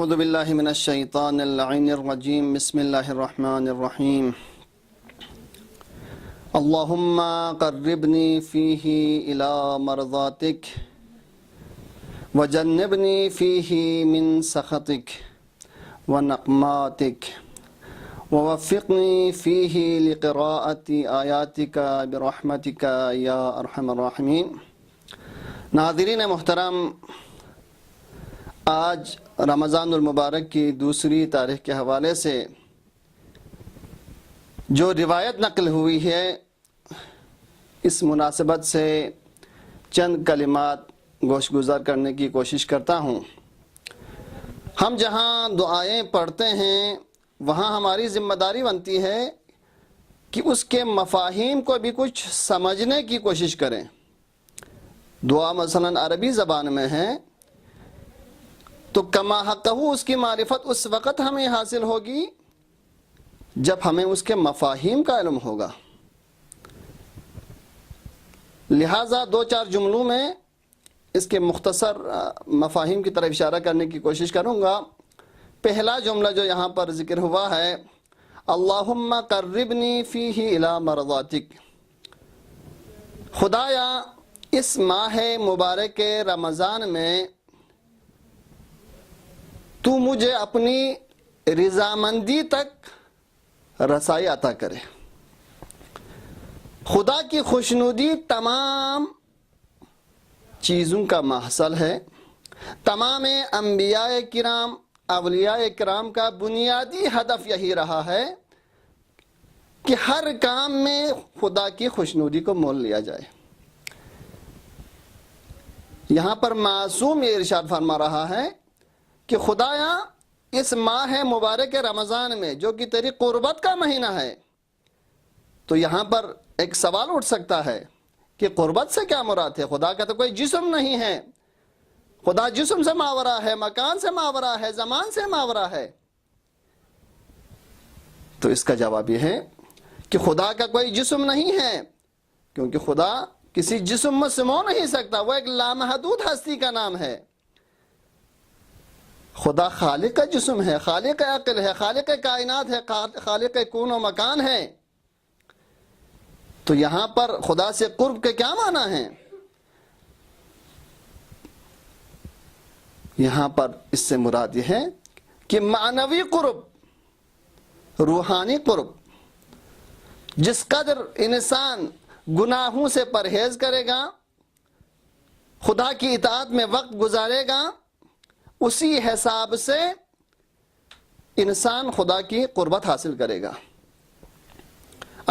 اعوذ باللہ من الشیطان اللعین الرجیم بسم اللہ الرحمن الرحیم اللہم قربنی فیہ الی مرضاتک وجنبنی فیہ من سخطک ونقماتک ووفقنی فیہ لقراءۃ آیاتک برحمتک یا ارحم الراحمین۔ ناظرین محترم، آج رمضان المبارک کی دوسری تاریخ کے حوالے سے جو روایت نقل ہوئی ہے، اس مناسبت سے چند کلمات گوش گزار کرنے کی کوشش کرتا ہوں۔ ہم جہاں دعائیں پڑھتے ہیں وہاں ہماری ذمہ داری بنتی ہے کہ اس کے مفاہیم کو بھی کچھ سمجھنے کی کوشش کریں۔ دعا مثلاً عربی زبان میں ہے تو کما حقہ اس کی معرفت اس وقت ہمیں حاصل ہوگی جب ہمیں اس کے مفاہیم کا علم ہوگا۔ لہٰذا دو چار جملوں میں اس کے مختصر مفاہیم کی طرف اشارہ کرنے کی کوشش کروں گا۔ پہلا جملہ جو یہاں پر ذکر ہوا ہے، اللہم قربنی فیہ الی مرضاتک، خدایا اس ماہ مبارک رمضان میں تو مجھے اپنی رضامندی تک رسائی عطا کرے۔ خدا کی خوشنودی تمام چیزوں کا محصل ہے۔ تمام انبیاء کرام، اولیاء کرام کا بنیادی ہدف یہی رہا ہے کہ ہر کام میں خدا کی خوشنودی کو مول لیا جائے۔ یہاں پر معصوم یہ ارشاد فرما رہا ہے کہ خدایا اس ماہ مبارک رمضان میں جو کہ تیری قربت کا مہینہ ہے، تو یہاں پر ایک سوال اٹھ سکتا ہے کہ قربت سے کیا مراد ہے؟ خدا کا تو کوئی جسم نہیں ہے، خدا جسم سے ماورا ہے، مکان سے ماورا ہے، زمان سے ماورا ہے۔ تو اس کا جواب یہ ہے کہ خدا کا کوئی جسم نہیں ہے، کیونکہ خدا کسی جسم میں سمو نہیں سکتا، وہ ایک لامحدود ہستی کا نام ہے۔ خدا خالق کا جسم ہے، خالق عقل ہے، خالق کائنات ہے، خالق کون و مکان ہے۔ تو یہاں پر خدا سے قرب کے کیا معنی ہیں؟ یہاں پر اس سے مراد یہ ہے کہ معنوی قرب، روحانی قرب۔ جس قدر انسان گناہوں سے پرہیز کرے گا، خدا کی اطاعت میں وقت گزارے گا، اسی حساب سے انسان خدا کی قربت حاصل کرے گا۔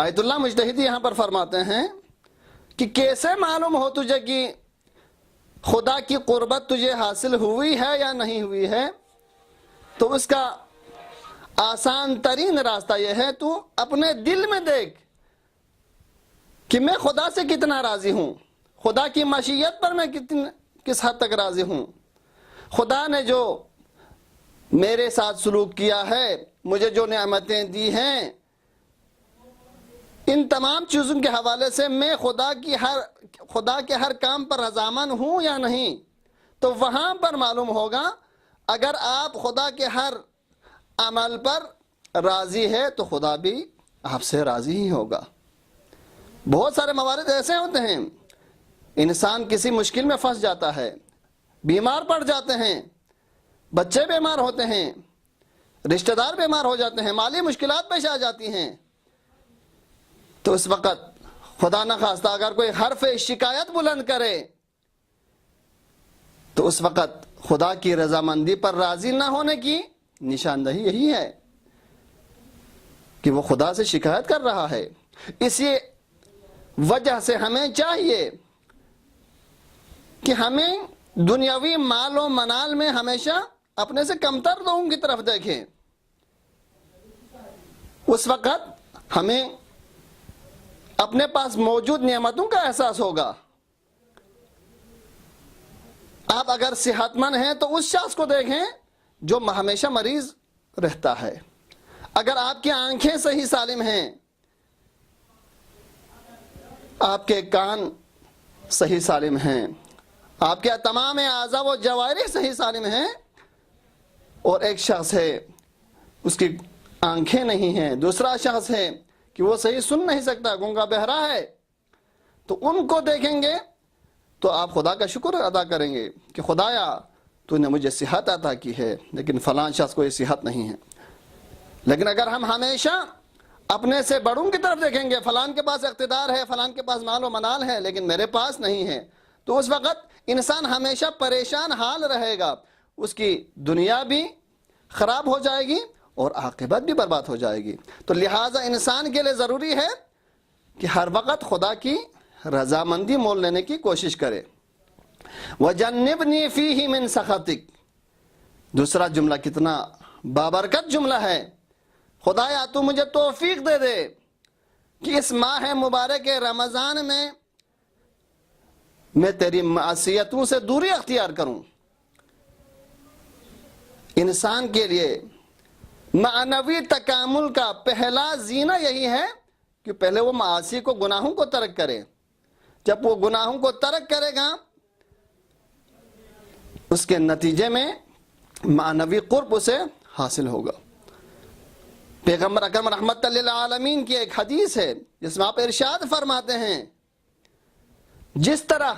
آیت اللہ مجتہدی یہاں پر فرماتے ہیں کہ کیسے معلوم ہو تجھے کہ خدا کی قربت تجھے حاصل ہوئی ہے یا نہیں ہوئی ہے؟ تو اس کا آسان ترین راستہ یہ ہے، تو اپنے دل میں دیکھ کہ میں خدا سے کتنا راضی ہوں، خدا کی مشیت پر میں کس حد تک راضی ہوں، خدا نے جو میرے ساتھ سلوک کیا ہے، مجھے جو نعمتیں دی ہیں، ان تمام چیزوں کے حوالے سے میں خدا کے ہر کام پر رضامند ہوں یا نہیں۔ تو وہاں پر معلوم ہوگا اگر آپ خدا کے ہر عمل پر راضی ہے تو خدا بھی آپ سے راضی ہی ہوگا۔ بہت سارے موارد ایسے ہوتے ہیں، انسان کسی مشکل میں پھنس جاتا ہے، بیمار پڑ جاتے ہیں، بچے بیمار ہوتے ہیں، رشتہ دار بیمار ہو جاتے ہیں، مالی مشکلات پیش آ جاتی ہیں، تو اس وقت خدا نخواستہ اگر کوئی حرف شکایت بلند کرے تو اس وقت خدا کی رضامندی پر راضی نہ ہونے کی نشاندہی یہی ہے کہ وہ خدا سے شکایت کر رہا ہے۔ اسی وجہ سے ہمیں چاہیے کہ ہمیں دنیاوی مال و منال میں ہمیشہ اپنے سے کمتر لوگوں کی طرف دیکھیں۔ اس وقت ہمیں اپنے پاس موجود نعمتوں کا احساس ہوگا۔ آپ اگر صحت مند ہیں تو اس شخص کو دیکھیں جو ہمیشہ مریض رہتا ہے۔ اگر آپ کی آنکھیں صحیح سالم ہیں، آپ کے کان صحیح سالم ہیں، آپ کے تمام اعضاء و جوارح صحیح سالم ہیں، اور ایک شخص ہے اس کی آنکھیں نہیں ہیں، دوسرا شخص ہے کہ وہ صحیح سن نہیں سکتا، گونگا بہرا ہے، تو ان کو دیکھیں گے تو آپ خدا کا شکر ادا کریں گے کہ خدایا تو نے مجھے صحت عطا کی ہے، لیکن فلاں شخص کو یہ صحت نہیں ہے۔ لیکن اگر ہم ہمیشہ اپنے سے بڑوں کی طرف دیکھیں گے، فلان کے پاس اقتدار ہے، فلان کے پاس مال و منال ہے، لیکن میرے پاس نہیں ہے، تو اس وقت انسان ہمیشہ پریشان حال رہے گا، اس کی دنیا بھی خراب ہو جائے گی اور عاقبت بھی برباد ہو جائے گی۔ تو لہٰذا انسان کے لیے ضروری ہے کہ ہر وقت خدا کی رضامندی مول لینے کی کوشش کرے۔ وَجَنِّبْنِي فِيهِ مِن سَخَطِكَ، دوسرا جملہ کتنا بابرکت جملہ ہے، خدایا تو مجھے توفیق دے دے کہ اس ماہ مبارک رمضان میں تیری معصیتوں سے دوری اختیار کروں۔ انسان کے لیے معنوی تکامل کا پہلا زینہ یہی ہے کہ پہلے وہ معاصی کو، گناہوں کو ترک کرے۔ جب وہ گناہوں کو ترک کرے گا اس کے نتیجے میں معنوی قرب اسے حاصل ہوگا۔ پیغمبر اکرم رحمت للعالمین کی ایک حدیث ہے جس میں آپ ارشاد فرماتے ہیں، جس طرح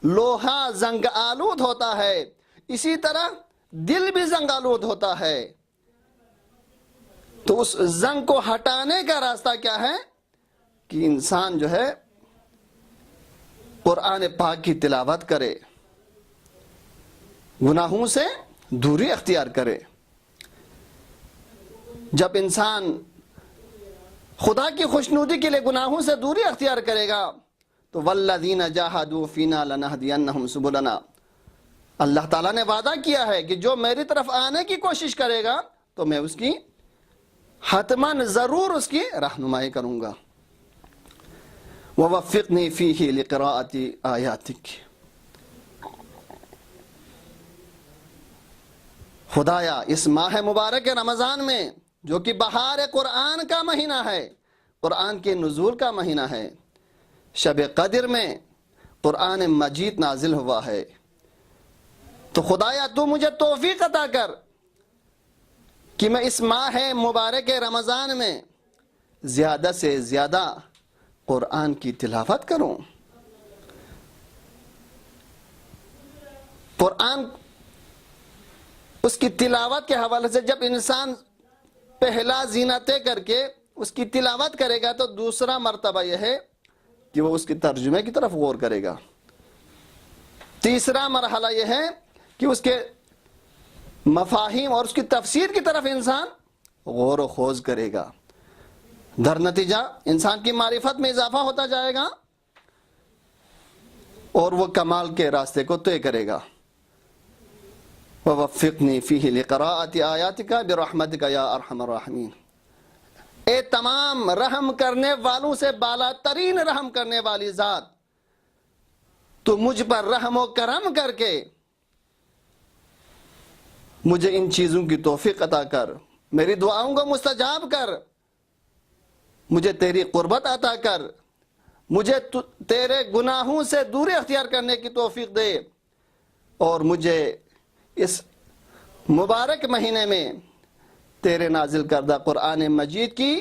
لوہا زنگ آلود ہوتا ہے اسی طرح دل بھی زنگ آلود ہوتا ہے، تو اس زنگ کو ہٹانے کا راستہ کیا ہے کہ انسان جو ہے قرآن پاک کی تلاوت کرے، گناہوں سے دوری اختیار کرے۔ جب انسان خدا کی خوشنودی کے لیے گناہوں سے دوری اختیار کرے گا تو والذین جاہدوا فینا لنہدینہم سبلنا، اللہ تعالیٰ نے وعدہ کیا ہے کہ جو میری طرف آنے کی کوشش کرے گا تو میں اس کی حتماً ضرور اس کی رہنمائی کروں گا۔ ووفقنی فیہ لقراءۃ آیاتک، خدایا اس ماہ مبارک رمضان میں جو کہ بہار قرآن کا مہینہ ہے، قرآن کے نزول کا مہینہ ہے، شب قدر میں قرآن مجید نازل ہوا ہے، تو خدایا تو مجھے توفیق عطا کر کہ میں اس ماہ مبارک رمضان میں زیادہ سے زیادہ قرآن کی تلاوت کروں۔ قرآن اس کی تلاوت کے حوالے سے جب انسان پہلا زینہ طے کر کے اس کی تلاوت کرے گا تو دوسرا مرتبہ یہ ہے کہ وہ اس کی ترجمے کی طرف غور کرے گا، تیسرا مرحلہ یہ ہے کہ اس کے مفاہیم اور اس کی تفسیر کی طرف انسان غور و خوض کرے گا، در نتیجہ انسان کی معرفت میں اضافہ ہوتا جائے گا اور وہ کمال کے راستے کو طے کرے گا۔ وَوَفِّقْنِي فِيهِ لِقَرَاءَةِ آيَاتِكَ بِرَحْمَتِكَ يَا أَرْحَمَ الرَّاحِمِينَ، اے تمام رحم کرنے والوں سے بالا ترین رحم کرنے والی ذات، تو مجھ پر رحم و کرم کر کے مجھے ان چیزوں کی توفیق عطا کر، میری دعاؤں کو مستجاب کر، مجھے تیری قربت عطا کر، مجھے تیرے گناہوں سے دوری اختیار کرنے کی توفیق دے، اور مجھے اس مبارک مہینے میں تیرے نازل کردہ قرآن مجید کی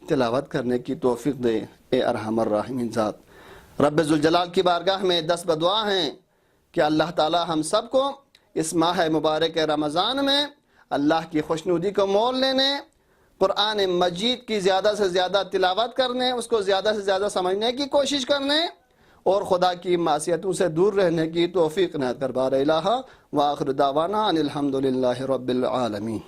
تلاوت کرنے کی توفیق دے، اے ارحم الراحمین ذات۔ رب ذوالجلال کی بارگاہ میں دست بدعا ہیں کہ اللہ تعالی ہم سب کو اس ماہ مبارک رمضان میں اللہ کی خوشنودی کو مول لینے، قرآن مجید کی زیادہ سے زیادہ تلاوت کرنے، اس کو زیادہ سے زیادہ سمجھنے کی کوشش کرنے اور خدا کی معصیتوں سے دور رہنے کی توفیق عنایت کر بار الہ۔ وآخر دعوانا ان الحمد للہ رب العالمین۔